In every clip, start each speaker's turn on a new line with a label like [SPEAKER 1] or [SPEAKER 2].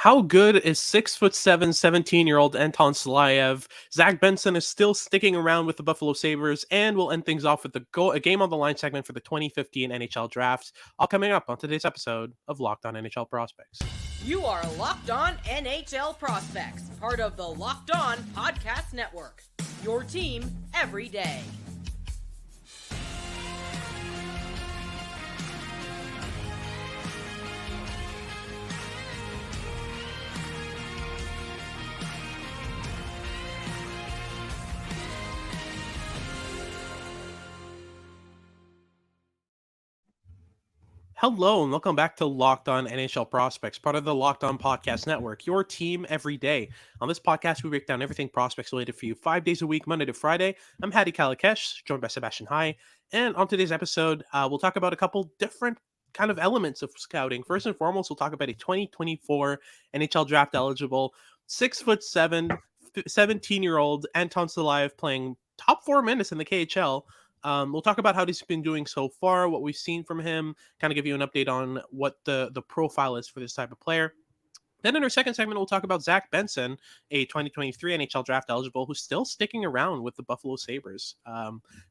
[SPEAKER 1] How good is 6'7", 17-year-old Anton Silayev? Zach Benson is still sticking around with the Buffalo Sabres, and we'll end things off with a game on the line segment for the 2015 NHL Draft. All coming up on today's episode of Locked On NHL Prospects.
[SPEAKER 2] You are Locked On NHL Prospects, part of the Locked On Podcast Network. Your team every day.
[SPEAKER 1] Hello and welcome back to Locked On NHL Prospects, part of the Locked On Podcast Network, your team every day. On this podcast, we break down everything prospects related for you 5 days a week, Monday to Friday. I'm Hadi joined by Sebastian. And on today's episode, we'll talk about a couple different kind of elements of scouting. First and foremost, we'll talk about a 2024 NHL Draft eligible 6'7", 17-year-old Anton Silayev playing top 4 minutes in the KHL. We'll talk about how he's been doing so far, what we've seen from him, kind of give you an update on what the profile is for this type of player. Then in our second segment, we'll talk about Zach Benson, a 2023 NHL Draft eligible who's still sticking around with the Buffalo Sabres.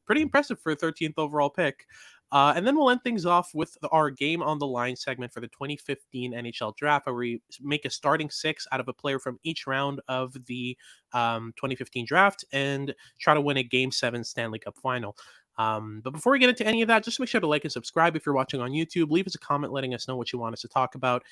[SPEAKER 1] Pretty impressive for a 13th overall pick. And then we'll end things off with our game on the line segment for the 2015 NHL Draft, where we make a starting 6 out of a player from each round of the 2015 Draft and try to win a Game 7 Stanley Cup final. But before we get into any of that, just make sure to like and subscribe if you're watching on YouTube. Leave us a comment letting us know what you want us to talk about.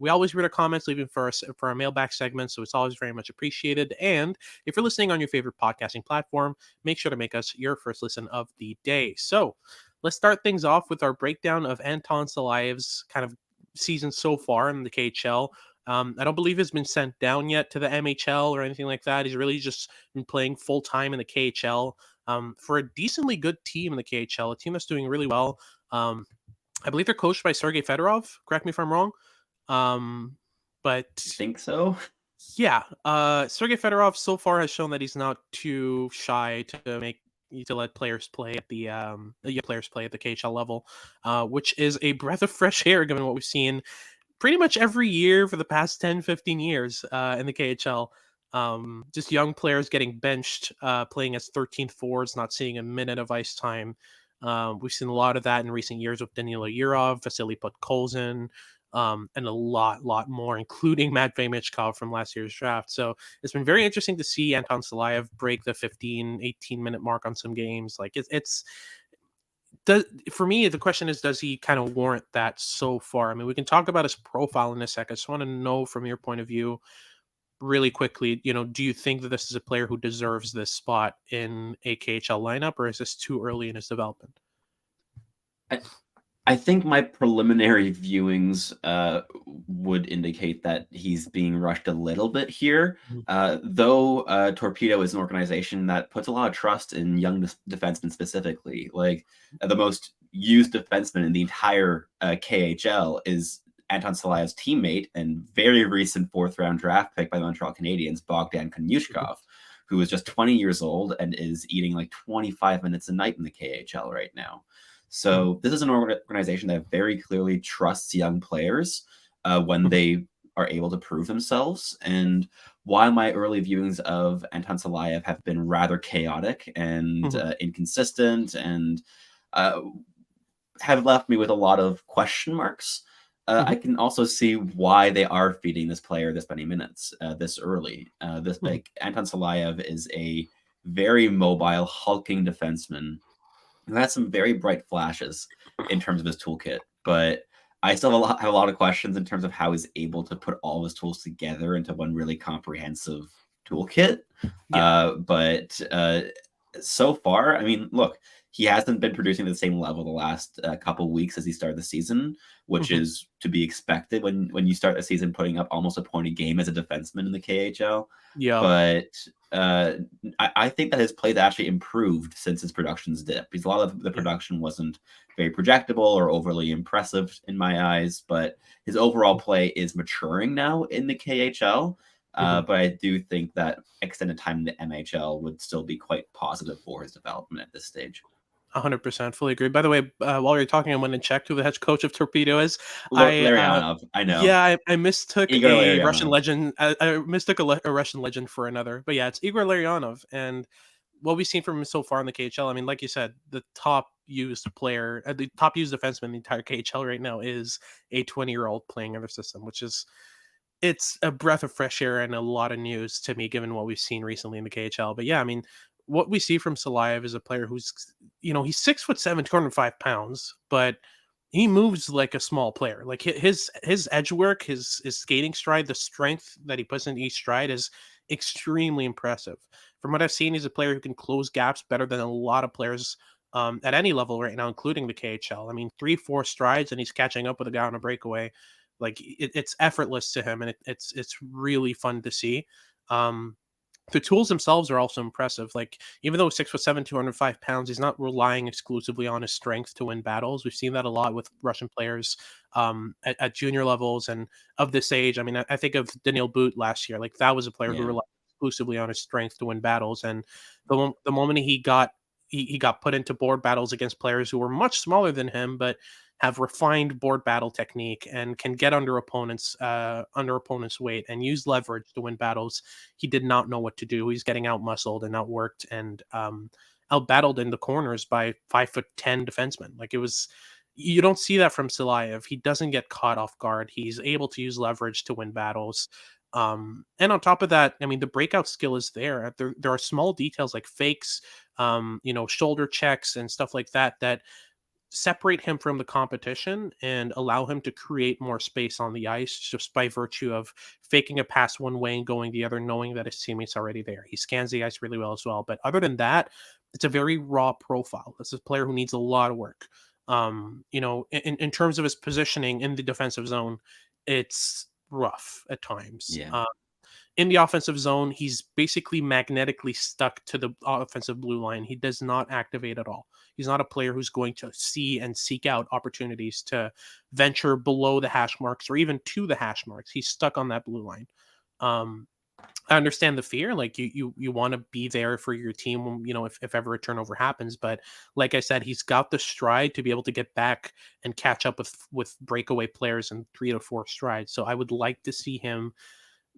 [SPEAKER 1] We always read our comments, leaving for our mailbag segment, so it's always very much appreciated. And if you're listening on your favorite podcasting platform, make sure to make us your first listen of the day. So let's start things off with our breakdown of Anton Silayev's kind of season so far in the KHL. I don't believe he's been sent down yet to the MHL or anything like that. He's really just been playing full time in the KHL. For a decently good team in the KHL, a team that's doing really well. I believe they're coached by Sergei Fedorov. Correct me if I'm wrong. But
[SPEAKER 3] I think so.
[SPEAKER 1] Yeah. Sergei Fedorov so far has shown that he's not too shy to let players play at the KHL level, which is a breath of fresh air given what we've seen pretty much every year for the past 10, 15 years in the KHL. Just young players getting benched, playing as 13th forwards, not seeing a minute of ice time. We've seen a lot of that in recent years with Danilo Yurov, Vasily Podkolzin, and a lot more, including Matt Vaymichkov from last year's draft. So it's been very interesting to see Anton Silayev break the 15, 18-minute mark on some games. Like for me, the question is, does he kind of warrant that so far? I mean, we can talk about his profile in a sec. I just want to know from your point of view, really quickly, do you think that this is a player who deserves this spot in a KHL lineup, or is this too early in his development?
[SPEAKER 3] I think my preliminary viewings would indicate that he's being rushed a little bit here, though Torpedo is an organization that puts a lot of trust in young defensemen specifically. Like the most used defenseman in the entire KHL is Anton Silayev's teammate and very recent 4th-round draft pick by the Montreal Canadiens, Bogdan Konyushkov, who is just 20 years old and is eating like 25 minutes a night in the KHL right now. So this is an organization that very clearly trusts young players when they are able to prove themselves. And while my early viewings of Anton Silayev have been rather chaotic and inconsistent and have left me with a lot of question marks, I can also see why they are feeding this player this many minutes this early. Anton Silayev is a very mobile, hulking defenseman who has some very bright flashes in terms of his toolkit, but I still have a lot of questions in terms of how he's able to put all of his tools together into one really comprehensive toolkit. But so far, I mean, look, he hasn't been producing at the same level the last couple weeks as he started the season, which is to be expected when you start the season putting up almost a point a game as a defenseman in the KHL.
[SPEAKER 1] Yeah.
[SPEAKER 3] But I think that his play actually improved since his production's dip. Because a lot of the production wasn't very projectable or overly impressive in my eyes, but his overall play is maturing now in the KHL. But I do think that extended time in the MHL would still be quite positive for his development at this stage.
[SPEAKER 1] 100% fully agree. By the way, while you're talking, I went and checked who the head coach of Torpedo is. I
[SPEAKER 3] Larionov, I know.
[SPEAKER 1] Yeah, I mistook
[SPEAKER 3] Igor
[SPEAKER 1] a Russian
[SPEAKER 3] Larionov.
[SPEAKER 1] legend. I mistook a Russian legend for another. But yeah, it's Igor Larionov. And what we've seen from him so far in the KHL, I mean, like you said, the top used player, the top used defenseman in the entire KHL right now is a 20-year-old playing in their system, which is it's a breath of fresh air and a lot of news to me, given what we've seen recently in the KHL. But yeah, I mean, what we see from Silayev is a player who's, he's 6'7", 205 pounds, but he moves like a small player. Like his edge work, his skating stride, the strength that he puts in each stride is extremely impressive. From what I've seen, he's a player who can close gaps better than a lot of players at any level right now, including the KHL. I mean, 3-4 strides and he's catching up with a guy on a breakaway. Like it's effortless to him, and it's really fun to see. The tools themselves are also impressive. Like even though 6'7", 205 pounds, he's not relying exclusively on his strength to win battles. We've seen that a lot with Russian players at junior levels and of this age. I mean, I think of Daniil But last year. Like that was a player who
[SPEAKER 3] Yeah.
[SPEAKER 1] relied exclusively on his strength to win battles. And the moment he got put into board battles against players who were much smaller than him, but have refined board battle technique and can get under opponents' weight and use leverage to win battles. He did not know what to do. He's getting out muscled and outworked and out battled in the corners by 5'10" defensemen. Like it was, you don't see that from Silayev. He doesn't get caught off guard. He's able to use leverage to win battles. And on top of that, I mean, the breakout skill is there. There are small details like fakes, shoulder checks and stuff like that separate him from the competition and allow him to create more space on the ice just by virtue of faking a pass one way and going the other, knowing that his teammate's already there. He scans the ice really well as well. But other than that, it's a very raw profile. This is a player who needs a lot of work. In terms of his positioning in the defensive zone, it's rough at times.
[SPEAKER 3] Yeah.
[SPEAKER 1] In the offensive zone, he's basically magnetically stuck to the offensive blue line. He does not activate at all. He's not a player who's going to see and seek out opportunities to venture below the hash marks or even to the hash marks. He's stuck on that blue line. I understand the fear. Like you want to be there for your team, if ever a turnover happens. But like I said, he's got the stride to be able to get back and catch up with breakaway players in 3 to 4 strides. So I would like to see him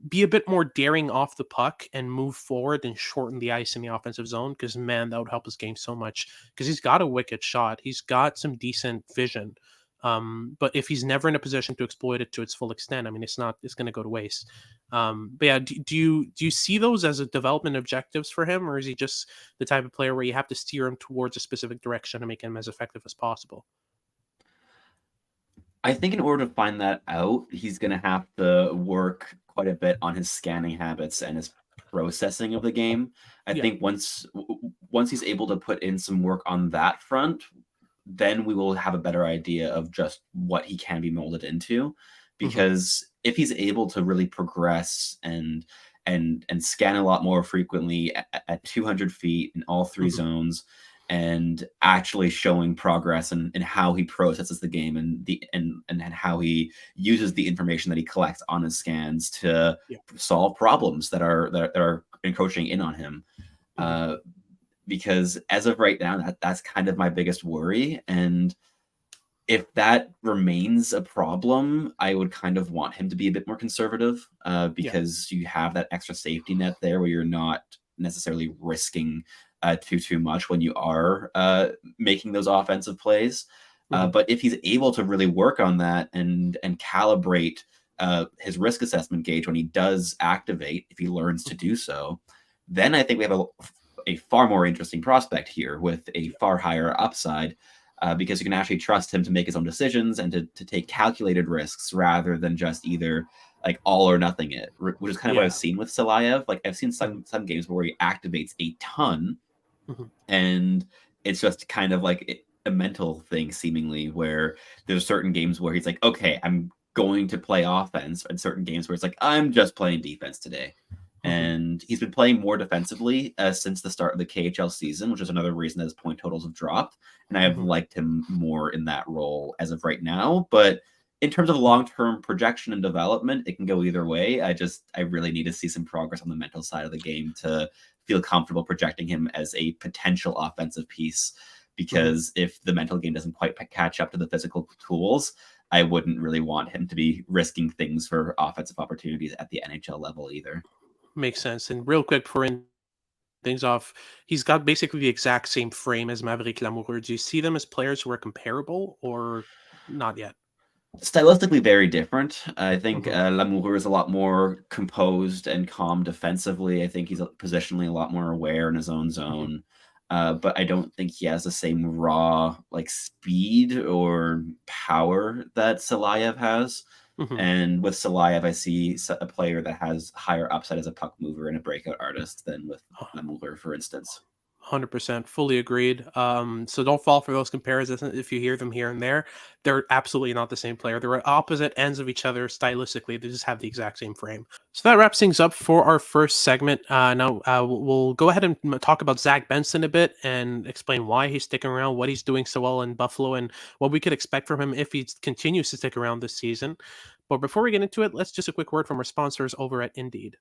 [SPEAKER 1] be a bit more daring off the puck and move forward and shorten the ice in the offensive zone, because man, that would help his game so much, because he's got a wicked shot. He's got some decent vision. But if he's never in a position to exploit it to its full extent, I mean, it's going to go to waste. But yeah, do you see those as a development objectives for him, or is he just the type of player where you have to steer him towards a specific direction to make him as effective as possible?
[SPEAKER 3] I think in order to find that out, he's going to have to work quite a bit on his scanning habits and his processing of the game. I
[SPEAKER 1] Yeah.
[SPEAKER 3] think once he's able to put in some work on that front, then we will have a better idea of just what he can be molded into. Because if he's able to really progress and scan a lot more frequently at 200 feet in all 3 zones, and actually showing progress and how he processes the game and how he uses the information that he collects on his scans to solve problems that are encroaching in on him. Because as of right now, that's kind of my biggest worry. And if that remains a problem, I would kind of want him to be a bit more conservative, because you have that extra safety net there where you're not necessarily risking too much when you are making those offensive plays. But if he's able to really work on that and calibrate his risk assessment gauge when he does activate, if he learns to do so, then I think we have a far more interesting prospect here with a far higher upside, because you can actually trust him to make his own decisions and to take calculated risks rather than just either like all or nothing it, which is kind of what I've seen with Silayev. Like I've seen some games where he activates a ton, and it's just kind of like a mental thing seemingly, where there's certain games where he's like, okay, I'm going to play offense, and certain games where it's like, I'm just playing defense today. And he's been playing more defensively since the start of the KHL season, which is another reason that his point totals have dropped. And I have liked him more in that role as of right now. But in terms of long-term projection and development, it can go either way. I really need to see some progress on the mental side of the game to feel comfortable projecting him as a potential offensive piece. because if the mental game doesn't quite catch up to the physical tools, I wouldn't really want him to be risking things for offensive opportunities at the NHL level either.
[SPEAKER 1] Makes sense. And real quick, before things off, he's got basically the exact same frame as Maverick Lamoureux. Do you see them as players who are comparable or not yet?
[SPEAKER 3] Stylistically very different. I think
[SPEAKER 1] Mhm.
[SPEAKER 3] Lamoureux is a lot more composed and calm defensively. I think he's positionally a lot more aware in his own
[SPEAKER 1] Mhm.
[SPEAKER 3] zone. But I don't think he has the same raw like speed or power that Silayev has.
[SPEAKER 1] Mhm.
[SPEAKER 3] And with Silayev, I see a player that has higher upside as a puck mover and a breakout artist than with Lamoureux, for instance.
[SPEAKER 1] 100% fully agreed. So don't fall for those comparisons if you hear them here and there. They're absolutely not the same player. They're at opposite ends of each other stylistically. They just have the exact same frame. So that wraps things up for our first segment. Now we'll go ahead and talk about Zach Benson a bit and explain why he's sticking around, what he's doing so well in Buffalo, and what we could expect from him if he continues to stick around this season. But before we get into it, let's just a quick word from our sponsors over at Indeed.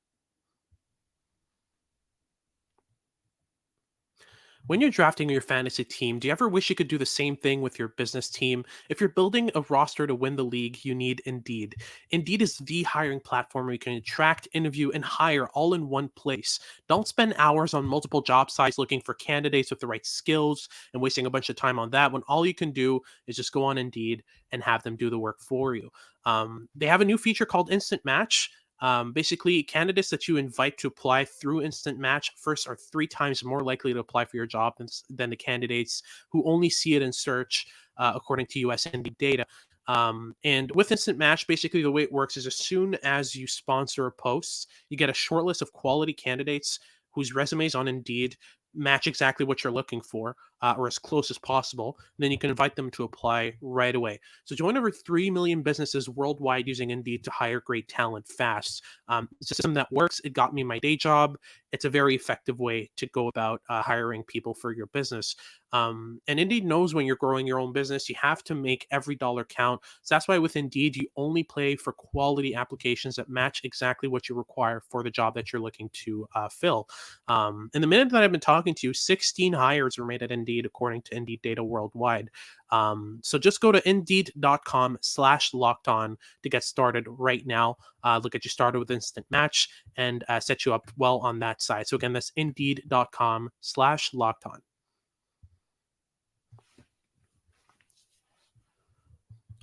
[SPEAKER 1] When you're drafting your fantasy team, do you ever wish you could do the same thing with your business team? If you're building a roster to win the league, you need Indeed. Indeed is the hiring platform where you can attract, interview, and hire all in one place. Don't spend hours on multiple job sites looking for candidates with the right skills and wasting a bunch of time on that when all you can do is just go on Indeed and have them do the work for you. They have a new feature called Instant Match. Basically, candidates that you invite to apply through Instant Match first are 3 times more likely to apply for your job than the candidates who only see it in search, according to US Indeed data. And with Instant Match, basically the way it works is as soon as you sponsor a post, you get a short list of quality candidates whose resumes on Indeed match exactly what you're looking for, or as close as possible. And then you can invite them to apply right away. So join over 3 million businesses worldwide using Indeed to hire great talent fast. It's a system that works. It got me my day job. It's a very effective way to go about hiring people for your business. And Indeed knows when you're growing your own business, you have to make every dollar count. So that's why with Indeed, you only pay for quality applications that match exactly what you require for the job that you're looking to fill. In the minute that I've been talking to you, 16 hires were made at Indeed, according to Indeed data worldwide. So just go to indeed.com/locked on to get started right now. Look at you started with Instant Match and set you up well on that side. So again, that's indeed.com/locked on.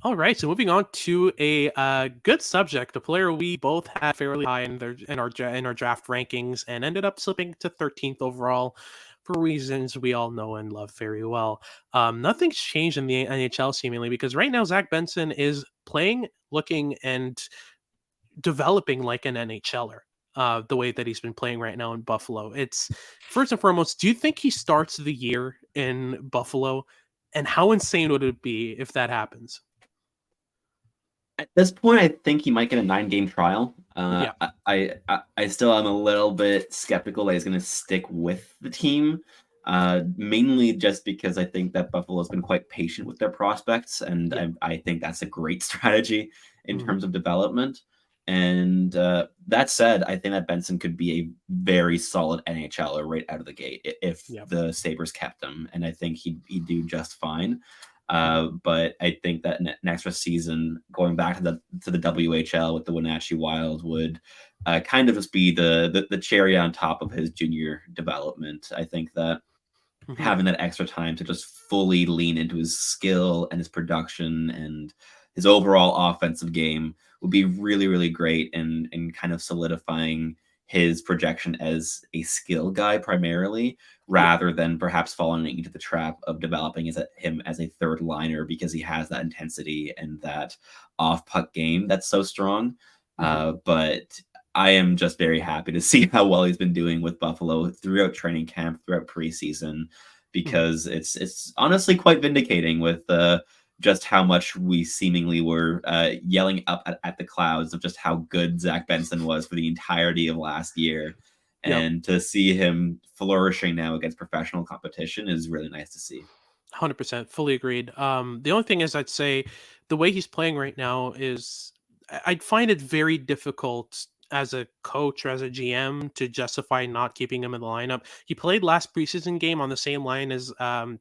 [SPEAKER 1] All right, so moving on to a good subject, a player we both had fairly high in our draft rankings, and ended up slipping to 13th overall for reasons we all know and love very well. Nothing's changed in the NHL seemingly because right now Zach Benson is playing, looking, and developing like an NHLer. The way that he's been playing right now in Buffalo, it's first and foremost. Do you think he starts the year in Buffalo, and how insane would it be if that happens?
[SPEAKER 3] At this point, I think he might get a 9-game trial.
[SPEAKER 1] Yeah.
[SPEAKER 3] I still am a little bit skeptical that he's going to stick with the team, mainly just because I think that Buffalo's been quite patient with their prospects, and
[SPEAKER 1] Yeah.
[SPEAKER 3] I think that's a great strategy in
[SPEAKER 1] Mhm.
[SPEAKER 3] terms of development. And that said, I think that Benson could be a very solid NHLer right out of the gate if
[SPEAKER 1] Yeah.
[SPEAKER 3] the Sabres kept him, and I think he'd do just fine.
[SPEAKER 1] Mhm.
[SPEAKER 3] But I think that next season, going back to the WHL with the Wenatchee Wild, would kind of just be the cherry on top of his junior development. I think that
[SPEAKER 1] Mhm.
[SPEAKER 3] having that extra time to just fully lean into his skill and his production and his overall offensive game would be really, really great and kind of solidifying his projection as a skill guy primarily,
[SPEAKER 1] Yeah.
[SPEAKER 3] rather than perhaps falling into the trap of developing him as a third liner because he has that intensity and that off puck game that's so strong.
[SPEAKER 1] Mhm.
[SPEAKER 3] But I am just very happy to see how well he's been doing with Buffalo throughout training camp, throughout preseason,
[SPEAKER 1] Mhm.
[SPEAKER 3] because it's honestly quite vindicating with just how much we seemingly were yelling up at the clouds of just how good Zach Benson was for the entirety of last year.
[SPEAKER 1] Yep.
[SPEAKER 3] And to see him flourishing now against professional competition is really nice to see.
[SPEAKER 1] 100% fully agreed. The only thing is I'd say the way he's playing right now is I'd find it very difficult as a coach or as a GM to justify not keeping him in the lineup. He played last preseason game on the same line as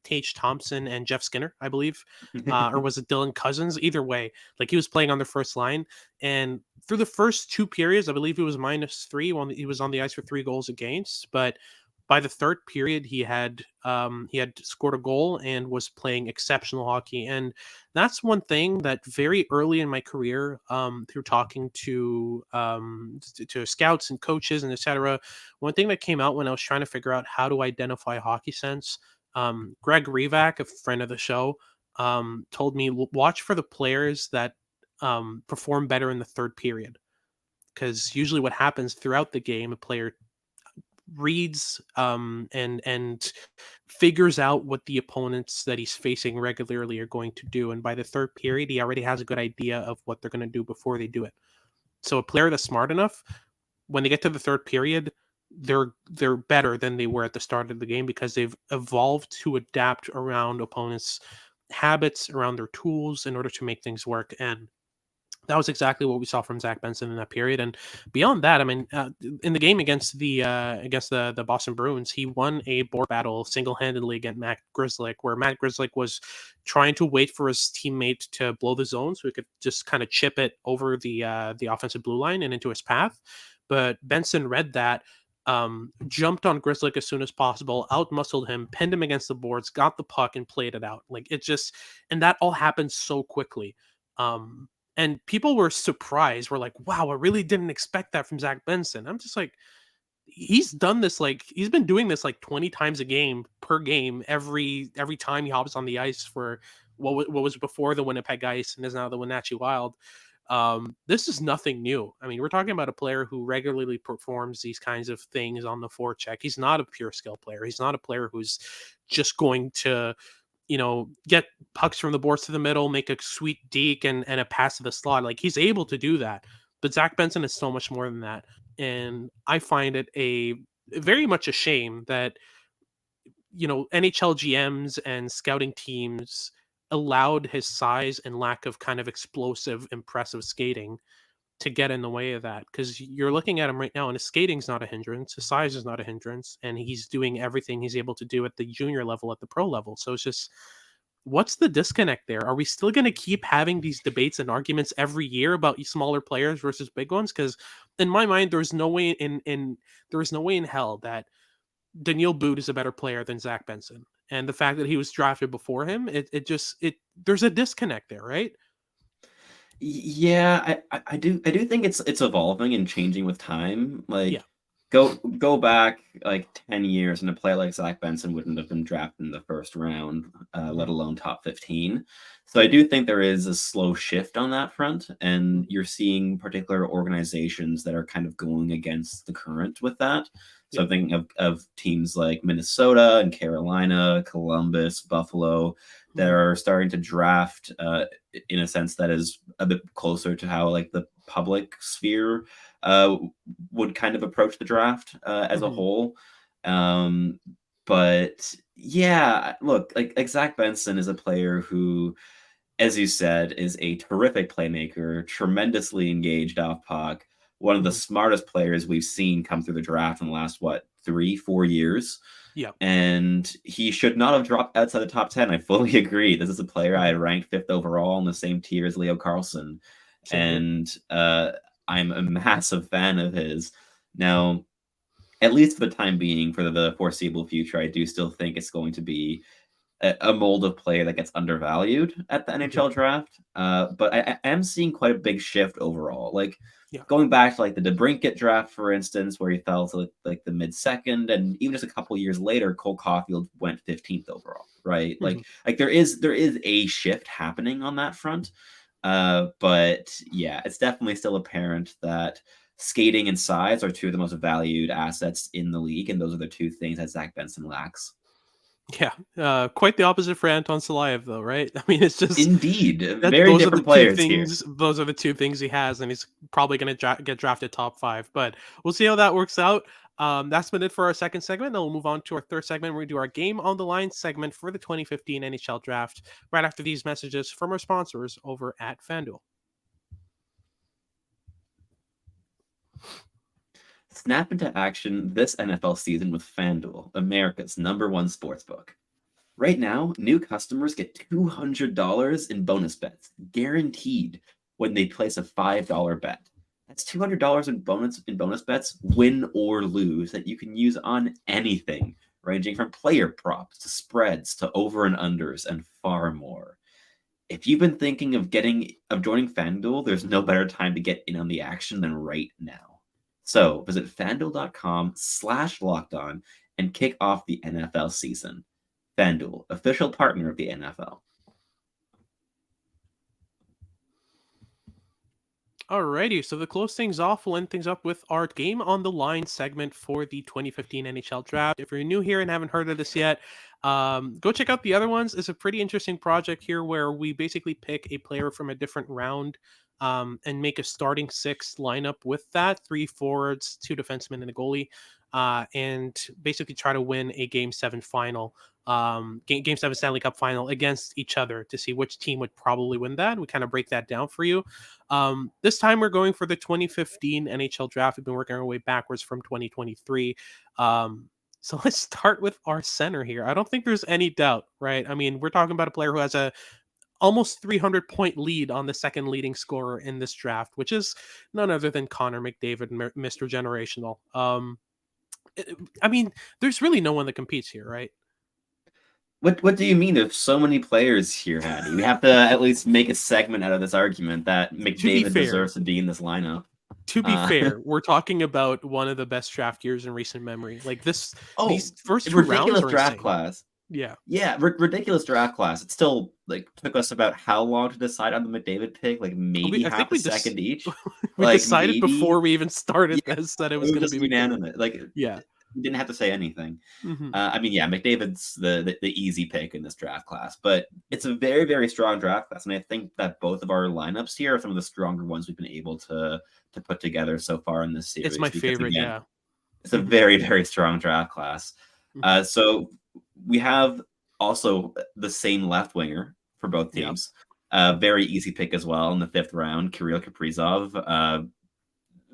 [SPEAKER 1] Tage Thompson and Jeff Skinner, I believe, or was it Dylan Cousins? Either way, like he was playing on the first line, and through the first two periods, I believe he was -3 when he was on the ice for 3 goals against, but by the third period, he had scored a goal and was playing exceptional hockey. And that's one thing that very early in my career, through talking to scouts and coaches and etc., one thing that came out when I was trying to figure out how to identify hockey sense, Greg Revak, a friend of the show, told me watch for the players that perform better in the third period, because usually what happens throughout the game, a player reads and figures out what the opponents that he's facing regularly are going to do, and by the third period he already has a good idea of what they're going to do before they do it. So a player that's smart enough, when they get to the third period, they're better than they were at the start of the game, because they've evolved to adapt around opponents' habits, around their tools, in order to make things work. And that was exactly what we saw from Zach Benson in that period. And beyond that, I mean, in the game against the Boston Bruins, he won a board battle single handedly against Matt Grzelcyk, where Matt Grzelcyk was trying to wait for his teammate to blow the zone so he could just kind of chip it over the offensive blue line and into his path. But Benson read that, jumped on Grzelcyk as soon as possible, outmuscled him, pinned him against the boards, got the puck, and played it out. Like it just, and that all happened so quickly. And people were surprised. We're like, wow, I really didn't expect that from Zach Benson. I'm just like, he's done this, like he's been doing this like 20 times a game per game, every time he hops on the ice for what was before the Winnipeg Ice and is now the Wenatchee Wild. This is nothing new. I mean, we're talking about a player who regularly performs these kinds of things on the forecheck. He's not a pure skill player. He's not a player who's just going to, get pucks from the boards to the middle, make a sweet deke and a pass to the slot. Like he's able to do that. But Zach Benson is so much more than that. And I find it a very much a shame that, NHL GMs and scouting teams allowed his size and lack of kind of explosive, impressive skating to get in the way of that. Because you're looking at him right now, and his skating's not a hindrance, his size is not a hindrance, and he's doing everything he's able to do at the junior level, at the pro level. So it's just, what's the disconnect there? Are we still going to keep having these debates and arguments every year about smaller players versus big ones? Because in my mind, there's no way in hell that Daniil Boot is a better player than Zach Benson. And the fact that he was drafted before him, it there's a disconnect there, right?
[SPEAKER 3] Yeah, I do think it's evolving and changing with time. Like
[SPEAKER 1] Yeah.
[SPEAKER 3] go back like 10 years and a player like Zach Benson wouldn't have been drafted in the first round, let alone top 15. So I do think there is a slow shift on that front, and you're seeing particular organizations that are kind of going against the current with that. So
[SPEAKER 1] Yeah.
[SPEAKER 3] I'm thinking of teams like Minnesota and Carolina, Columbus, Buffalo, that
[SPEAKER 1] Mhm.
[SPEAKER 3] are starting to draft in a sense that is a bit closer to how like the public sphere uh, would kind of approach the draft as a
[SPEAKER 1] Mhm.
[SPEAKER 3] whole. Um, but yeah, look, like Zach Benson is a player who, as you said, is a terrific playmaker, tremendously engaged off puck, one of the
[SPEAKER 1] Mhm.
[SPEAKER 3] smartest players we've seen come through the draft in the last, what, 3, 4 years.
[SPEAKER 1] Yeah.
[SPEAKER 3] And he should not have dropped outside the top 10. I fully agree. This is a player I
[SPEAKER 1] Mhm.
[SPEAKER 3] had ranked 5th overall in the same tier as Leo Carlson.
[SPEAKER 1] Same here.
[SPEAKER 3] And I'm a massive fan of his. Now, at least for the time being, for the foreseeable future, I do still think it's going to be a mold of player that gets undervalued at the
[SPEAKER 1] Mhm.
[SPEAKER 3] NHL draft. But I am seeing quite a big shift overall. Like
[SPEAKER 1] Yeah.
[SPEAKER 3] going back to like the DeBrincat draft, for instance, where he fell to like the mid second, and even just a couple years later, Cole Caulfield went 15th overall. Right,
[SPEAKER 1] Mhm.
[SPEAKER 3] like there is a shift happening on that front. But yeah, it's definitely still apparent that skating and size are two of the most valued assets in the league, and those are the two things that Zach Benson lacks.
[SPEAKER 1] Yeah. Quite the opposite for Anton Silayev, though, right? I mean, it's just
[SPEAKER 3] Indeed,
[SPEAKER 1] that
[SPEAKER 3] very
[SPEAKER 1] those are the
[SPEAKER 3] different
[SPEAKER 1] two
[SPEAKER 3] players here.
[SPEAKER 1] things. Those are the two things he has, and he's probably going to get drafted top 5. But we'll see how that works out. That's been it for our second segment. Then we'll move on to our third segment. We're going to do our game on the line segment for the 2015 NHL Draft. Right after these messages from our sponsors over at FanDuel.
[SPEAKER 3] Snap into action this NFL season with FanDuel, America's #1 sportsbook. Right now, new customers get $200 in bonus bets, guaranteed, when they place a $5 bet. That's $200 in bonus bets, win or lose, that you can use on anything, ranging from player props to spreads to over and unders and far more. If you've been thinking of joining FanDuel, there's no better time to get in on the action than right now. So visit fanduel.com/lockedon and kick off the NFL season. FanDuel, official partner of the NFL.
[SPEAKER 1] Alrighty, so to close things off, we'll end things up with our Game on the Line segment for the 2015 NHL Draft. If you're new here and haven't heard of this yet, go check out the other ones. It's a pretty interesting project here where we basically pick a player from a different round and make a starting six lineup with that, 3 forwards, 2 defensemen, and a goalie, and basically try to win a Game 7 final. Game 7 Stanley Cup final against each other to see which team would probably win that. We kind of break that down for you. This time we're going for the 2015 NHL Draft. We've been working our way backwards from 2023. So let's start with our center here. I don't think there's any doubt, right? I mean, we're talking about a player who has a almost 300-point lead on the second leading scorer in this draft, which is none other than Connor McDavid, Mr. Generational. I mean, there's really no one that competes here, right?
[SPEAKER 3] What do you mean? There's so many players here, Hadi. We have to at least make a segment out of this argument that McDavid deserves to be in this lineup.
[SPEAKER 1] To be fair, we're talking about one of the best draft years in recent memory. Like these first 2 rounds are
[SPEAKER 3] draft
[SPEAKER 1] insane.
[SPEAKER 3] class.
[SPEAKER 1] Yeah,
[SPEAKER 3] ridiculous draft class. It still took us about how long to decide on the McDavid pick? Like maybe half a second each.
[SPEAKER 1] We decided before we even started this that it was going to be
[SPEAKER 3] unanimous.
[SPEAKER 1] Yeah.
[SPEAKER 3] You didn't have to say anything.
[SPEAKER 1] Mm-hmm.
[SPEAKER 3] McDavid's the easy pick in this draft class, but it's a very, very strong draft class. And I think that both of our lineups here are some of the stronger ones we've been able to put together so far in this series.
[SPEAKER 1] It's my favorite, again,
[SPEAKER 3] It's a very, very strong draft class.
[SPEAKER 1] Mm-hmm.
[SPEAKER 3] So we have also the same left winger for both teams. Very easy pick as well in the 5th round, Kirill Kaprizov.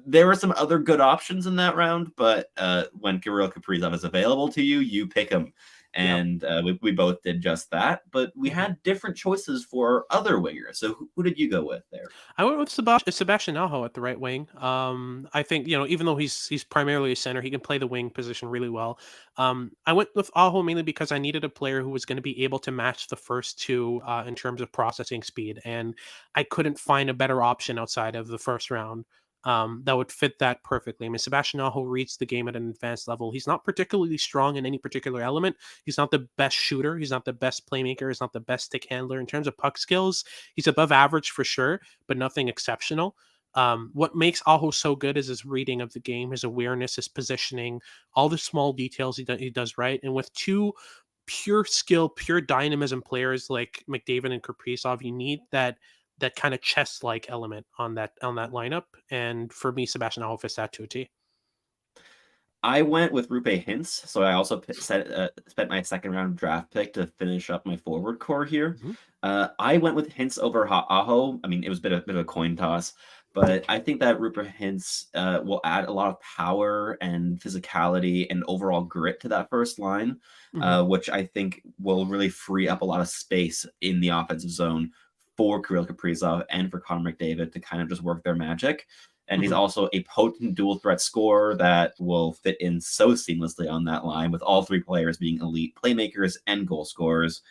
[SPEAKER 3] There were some other good options in that round, but when Kirill Kaprizov is available to you, you pick him. And we both did just that, but we had different choices for other wingers. So who did you go with there?
[SPEAKER 1] I went with Sebastian Aho at the right wing. I think, even though he's primarily a center, he can play the wing position really well. I went with Aho mainly because I needed a player who was going to be able to match the first 2 in terms of processing speed, and I couldn't find a better option outside of the first round that would fit that perfectly. I mean, Sebastian Aho reads the game at an advanced level. He's not particularly strong in any particular element. He's not the best shooter. He's not the best playmaker. He's not the best stick handler. In terms of puck skills, he's above average for sure, but nothing exceptional. What makes Aho so good is his reading of the game, his awareness, his positioning, all the small details he does right. And with 2 pure skill, pure dynamism players like McDavid and Kaprizov, you need that kind of chess-like element on that lineup. And for me, Sebastian Aho fits that to a T.
[SPEAKER 3] I went with Roope Hintz, so I also spent my second round draft pick to finish up my forward core here.
[SPEAKER 1] Mm-hmm.
[SPEAKER 3] I went with Hintz over Aho. I mean, it was a bit of a coin toss, but I think that Roope Hintz will add a lot of power and physicality and overall grit to that first line, which I think will really free up a lot of space in the offensive zone for Kirill Kaprizov and for Connor McDavid to kind of just work their magic. And he's also a potent dual threat scorer that will fit in so seamlessly on that line, with all 3 players being elite playmakers and goal scorers.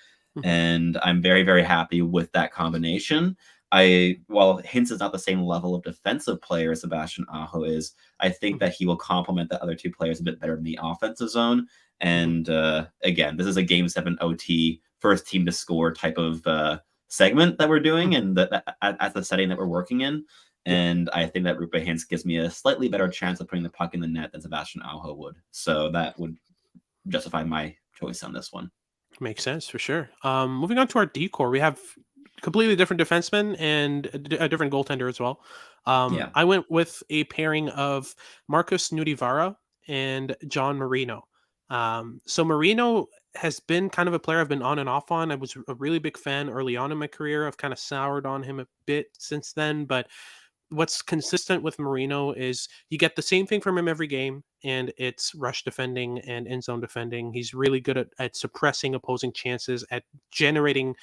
[SPEAKER 3] And I'm very, very happy with that combination. While Hintz is not the same level of defensive player as Sebastian Aho is, I think that he will complement the other 2 players a bit better in the offensive zone. And again, this is a Game 7 OT, first team to score type of segment that we're doing, and at the setting that we're working in. And I think that Roope Hintz gives me a slightly better chance of putting the puck in the net than Sebastian Aho would. So that would justify my choice on this one.
[SPEAKER 1] Makes sense for sure. Moving on to our D core, we have completely different defensemen and a different goaltender as well. I went with a pairing of Marcus Nudivara and John Marino. So Marino has been kind of a player I've been on and off on. I was a really big fan early on in my career. I've kind of soured on him a bit since then, but what's consistent with Marino is you get the same thing from him every game, and it's rush defending and end zone defending. He's really good at suppressing opposing chances, at generating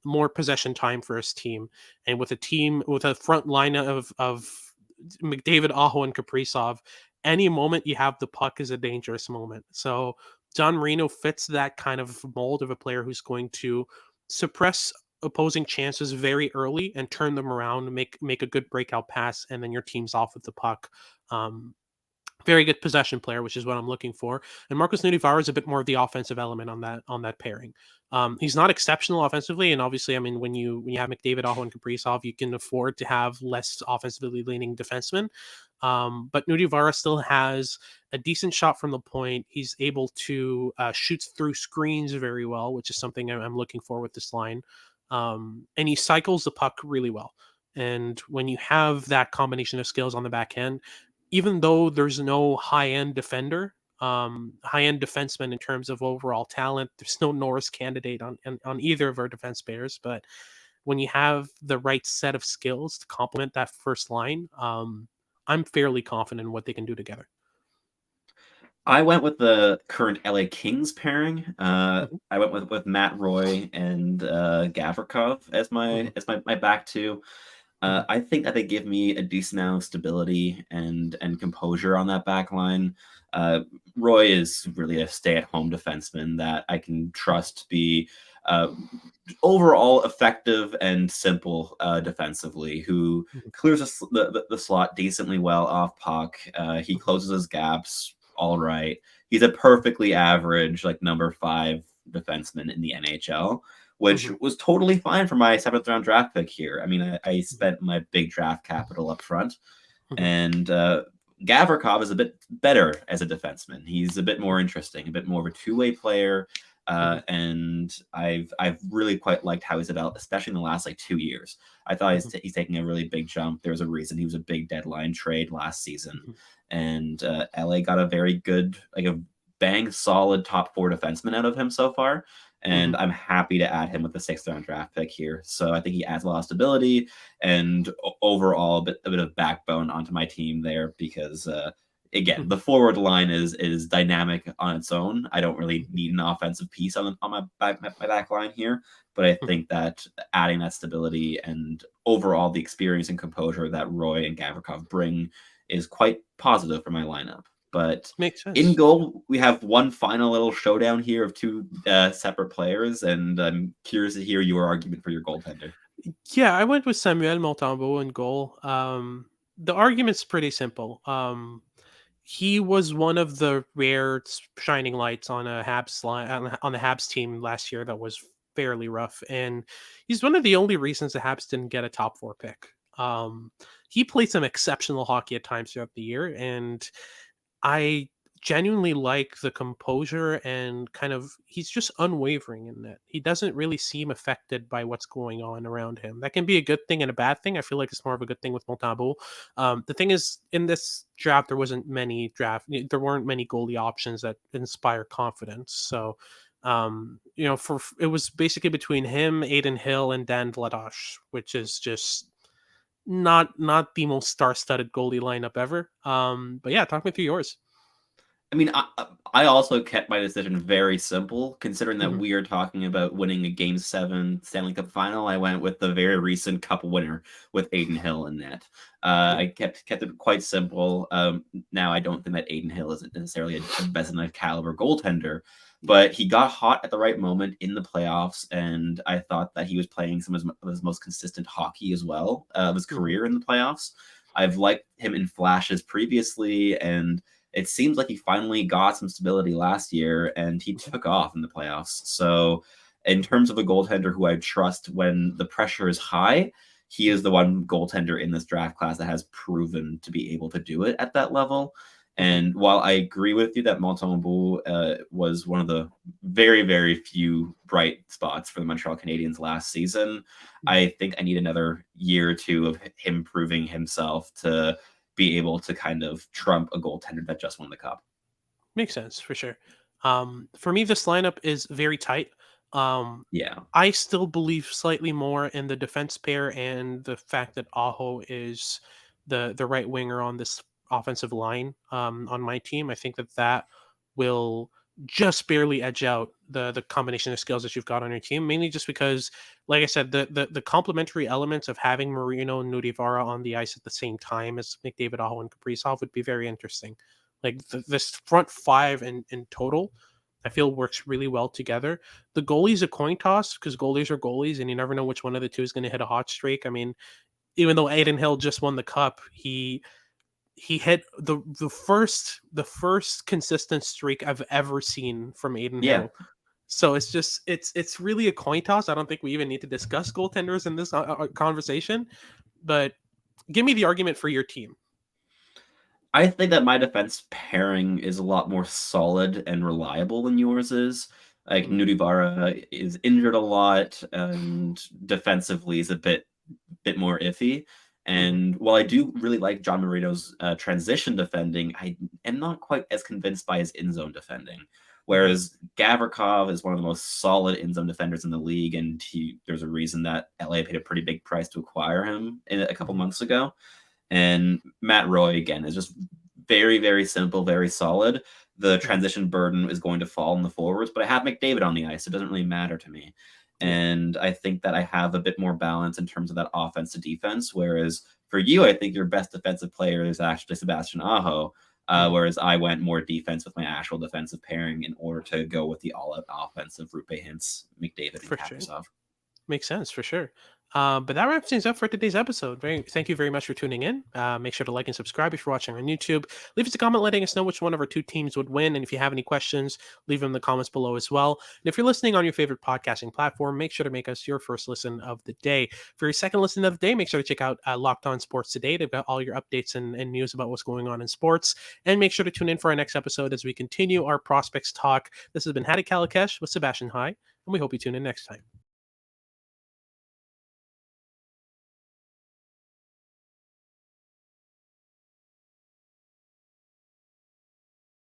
[SPEAKER 1] more possession time for his team. And with a front line of McDavid, Aho, and Kaprizov, any moment you have the puck is a dangerous moment. So John Marino fits that kind of mold of a player who's going to suppress opposing chances very early and turn them around, make a good breakout pass, and then your team's off with the puck. Um, Very good possession player, which is what I'm looking for. And Marcus Nudivara is a bit more of the offensive element on that pairing. He's not exceptional offensively, and obviously, I mean, when you have McDavid, Aho, and Kaprizov, you can afford to have less offensively leaning defensemen. But Nudivara still has a decent shot from the point. He's able to shoot through screens very well, which is something I'm looking for with this line. And he cycles the puck really well. And when you have that combination of skills on the back end, even though there's no high-end defender, high-end defenseman in terms of overall talent, there's no Norris candidate on either of our defense pairs. But when you have the right set of skills to complement that first line, I'm fairly confident in what they can do together.
[SPEAKER 3] I went with the current LA Kings pairing.
[SPEAKER 1] Mhm,
[SPEAKER 3] I went with Matt Roy and Gavrikov as
[SPEAKER 1] mhm,
[SPEAKER 3] my back two.
[SPEAKER 1] mhm,
[SPEAKER 3] I think that they give me a decent amount of stability and composure on that back line. Uh, Roy is really a stay-at-home defenseman that I can trust to be uh, overall effective and simple defensively, who
[SPEAKER 1] mhm,
[SPEAKER 3] clears the slot decently well off puck. He
[SPEAKER 1] mhm,
[SPEAKER 3] closes his gaps all right. He's a perfectly average, like number 5 defenseman in the NHL, which
[SPEAKER 1] mhm,
[SPEAKER 3] was totally fine for my 7th round draft pick here. I mean, I
[SPEAKER 1] mhm,
[SPEAKER 3] spent my big draft capital up front,
[SPEAKER 1] mhm,
[SPEAKER 3] and Gavrikov is a bit better as a defenseman. He's a bit more interesting, a bit more of a two-way player,
[SPEAKER 1] mhm,
[SPEAKER 3] and I've really quite liked how he's developed, especially in the last like 2 years. I thought
[SPEAKER 1] mhm,
[SPEAKER 3] he's taking a really big jump. There's a reason he was a big deadline trade last season,
[SPEAKER 1] mhm,
[SPEAKER 3] and LA got a very good, like a bang solid top 4 defenseman out of him so far. And
[SPEAKER 1] mhm,
[SPEAKER 3] I'm happy to add him with the 6th round draft pick here. So I think he adds a lot of stability and overall a bit of backbone onto my team there because again,
[SPEAKER 1] mhm,
[SPEAKER 3] the forward line is dynamic on its own. I don't really
[SPEAKER 1] mhm,
[SPEAKER 3] need an offensive piece on my back line here, but I
[SPEAKER 1] mhm.
[SPEAKER 3] think that adding that stability and overall the experience and composure that Roy and Gavrikov bring is quite positive for my lineup. But
[SPEAKER 1] Makes
[SPEAKER 3] in
[SPEAKER 1] sense.
[SPEAKER 3] goal, we have one final little showdown here of two separate players, and I'm curious to hear your argument for your goaltender.
[SPEAKER 1] Yeah, I went with Samuel Montembeault in goal. The argument's pretty simple. He was one of the rare shining lights on a Habs line on the Habs team last year that was fairly rough, and he's one of the only reasons the Habs didn't get a top 4 pick. He played some exceptional hockey at times throughout the year, and I genuinely like the composure and kind of he's just unwavering in that. He doesn't really seem affected by what's going on around him. That can be a good thing and a bad thing. I feel like it's more of a good thing with Montembeault. The thing is, in this draft, there weren't many goalie options that inspire confidence. So, it was basically between him, Aiden Hill, and Dan Vladosh, which is just not the most star-studded goalie lineup ever. But yeah, talk me through yours.
[SPEAKER 3] I mean, I also kept my decision very simple, considering that
[SPEAKER 1] Mhm,
[SPEAKER 3] we are talking about winning a Game 7 Stanley Cup final. I went with the very recent Cup winner with Aiden Hill in net.
[SPEAKER 1] yeah,
[SPEAKER 3] I kept it quite simple. Now, I don't think that Aiden Hill isn't necessarily a Vezina caliber goaltender,
[SPEAKER 1] yeah,
[SPEAKER 3] but he got hot at the right moment in the playoffs, and I thought that he was playing some of his most consistent hockey as well of his
[SPEAKER 1] mhm,
[SPEAKER 3] career in the playoffs. I've liked him in flashes previously, and it seems like he finally got some stability last year and he
[SPEAKER 1] mhm,
[SPEAKER 3] took off in the playoffs. So, in
[SPEAKER 1] mhm,
[SPEAKER 3] terms of a goaltender who I trust when the pressure is high, he is
[SPEAKER 1] mhm,
[SPEAKER 3] the one goaltender in this draft class that has proven to be able to do it at that level.
[SPEAKER 1] mhm,
[SPEAKER 3] And while I agree with you that Montembeault was one of the very, very few bright spots for the Montreal Canadiens last season,
[SPEAKER 1] mhm.
[SPEAKER 3] I think I need another year or two of him proving himself to be able to kind of trump a goaltender that just won the cup.
[SPEAKER 1] Makes sense for sure. For me, this lineup is very tight.
[SPEAKER 3] Yeah.
[SPEAKER 1] I still believe slightly more in the defense pair and the fact that Aho is the right winger on this offensive line on my team. I think that will just barely edge out the combination of skills that you've got on your team, mainly just because, like I said, the complementary elements of having Marino and Nudivara on the ice at the same time as McDavid, Aho, and Kaprizov would be very interesting. Like this front five in total, I feel works really well together. The goalie's a coin toss because goalies are goalies, and you never know which one of the two is going to hit a hot streak. I mean, even though Aiden Hill just won the cup, he hit the first consistent streak I've ever seen from Aiden
[SPEAKER 3] Yeah.
[SPEAKER 1] Hill. So it's really a coin toss. I don't think we even need to discuss goaltenders in this conversation. But give me the argument for your team.
[SPEAKER 3] I think that my defense pairing is a lot more solid and reliable than yours is. Like
[SPEAKER 1] Mhm,
[SPEAKER 3] Nudivara is injured a lot, and defensively is a bit more iffy.
[SPEAKER 1] mhm,
[SPEAKER 3] And while I do really like John Marino's transition defending, I am not quite as convinced by his in zone defending.
[SPEAKER 1] mhm,
[SPEAKER 3] Whereas Gavrikov is one of the most solid in zone defenders in the league, and there's a reason that LA paid a pretty big price to acquire him a couple
[SPEAKER 1] mhm.
[SPEAKER 3] months ago. And Matt Roy, again, is just very, very simple, very solid. The
[SPEAKER 1] Mhm.
[SPEAKER 3] transition burden is going to fall on the forwards, but I have McDavid on the ice. It doesn't really matter to me.
[SPEAKER 1] Yeah,
[SPEAKER 3] And I think that I have a bit more balance in terms of that offense to defense. Whereas for you, I think your best defensive player is actually Sebastian Aho.
[SPEAKER 1] mhm,
[SPEAKER 3] Whereas I went more defense with my actual defensive pairing in order to go with the all-out offense of Rupe Hintz, McDavid, and
[SPEAKER 1] for sure.
[SPEAKER 3] Kaprizov.
[SPEAKER 1] Makes sense for sure. But that wraps things up for today's episode. Thank you very much for tuning in. Make sure to like and subscribe if you're watching on YouTube. Leave us a comment letting us know which one of our two teams would win. And if you have any questions, leave them in the comments below as well. And if you're listening on your favorite podcasting platform, make sure to make us your first listen of the day. For your second listen of the day, make sure to check out Locked On Sports Today. They've got all your updates and news about what's going on in sports. And make sure to tune in for our next episode as we continue our prospects talk. This has been Hadi Kalakesh with Sebastian High, and we hope you tune in next time.